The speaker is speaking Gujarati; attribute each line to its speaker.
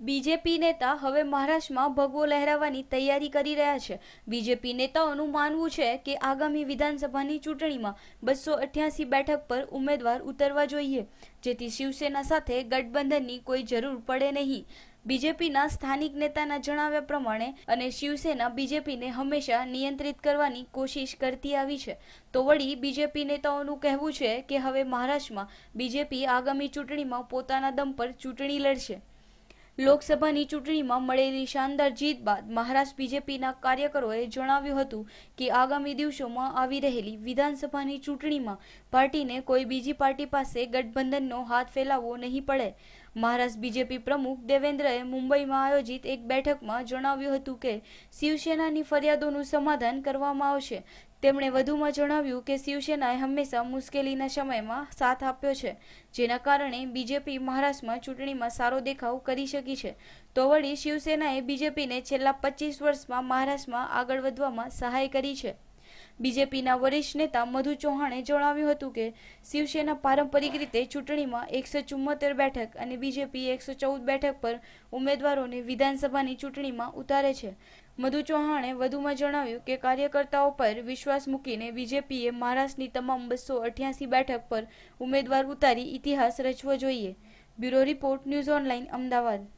Speaker 1: બીજેપી નેતા હવે મહારાષ્ટ્રમાં ભગવો લહેરાવવાની તૈયારી કરી રહ્યા છે। બીજેપી નેતાઓનું માનવું છે કે આગામી વિધાનસભાની ચૂંટણીમાં 288 બેઠક પર ઉમેદવાર ઉતરવા જોઈએ, જેથી શિવસેના સાથે ગઠબંધનની કોઈ જરૂર પડે નહીં। બીજેપીના સ્થાનિક નેતાના જણાવ્યા પ્રમાણે અને શિવસેના બીજેપીને હંમેશા નિયંત્રિત કરવાની કોશિશ કરતી આવી છે, તો વળી બીજેપી નેતાઓનું કહેવું છે કે હવે મહારાષ્ટ્રમાં બીજેપી આગામી ચૂંટણીમાં પોતાના દમ પર ચૂંટણી લડશે। લોકસભાની ચૂંટણીમાં મળેલી શાનદાર જીત બાદ મહારાષ્ટ્ર બીજેપીના કાર્યકરોએ જણાવ્યું હતું કે આગામી દિવસોમાં આવી રહેલી વિધાનસભાની ચૂંટણીમાં પાર્ટીને કોઈ બીજી પાર્ટી પાસે ગઠબંધનનો હાથ ફેલાવવો નહીં પડે। મહારાષ્ટ્ર બીજેપી પ્રમુખ દેવેન્દ્રએ મુંબઈમાં આયોજિત એક બેઠકમાં જણાવ્યું હતું કે શિવસેનાની ફરિયાદોનું સમાધાન કરવામાં આવશે। તેમણે વધુમાં જણાવ્યું કે શિવસેનાએ હંમેશા મુશ્કેલીના સમયમાં સાથ આપ્યો છે, જેના કારણે બીજેપી મહારાષ્ટ્રમાં ચૂંટણીમાં સારો દેખાવ કરી શકી છે, તો વળી શિવસેનાએ બીજેપીને છેલ્લા 25 વર્ષમાં મહારાષ્ટ્રમાં આગળ વધવામાં સહાય કરી છે। બીજેપીના વરિષ્ઠ નેતા મધુ ચૌહાણે જણાવ્યું હતું કે શિવસેના પારંપરિક રીતે ચૂંટણીમાં 174 બેઠક અને બીજેપી 114 બેઠક પર ઉમેદવારોને વિધાનસભાની ચૂંટણીમાં ઉતારે છે। મધુ ચૌહાણે વધુમાં જણાવ્યું કે કાર્યકર્તાઓ પર વિશ્વાસ મૂકીને બીજેપીએ મહારાષ્ટ્રની તમામ 288 બેઠક પર ઉમેદવાર ઉતારી ઇતિહાસ રચવો જોઈએ। Bureau report, news online, Ahmedabad.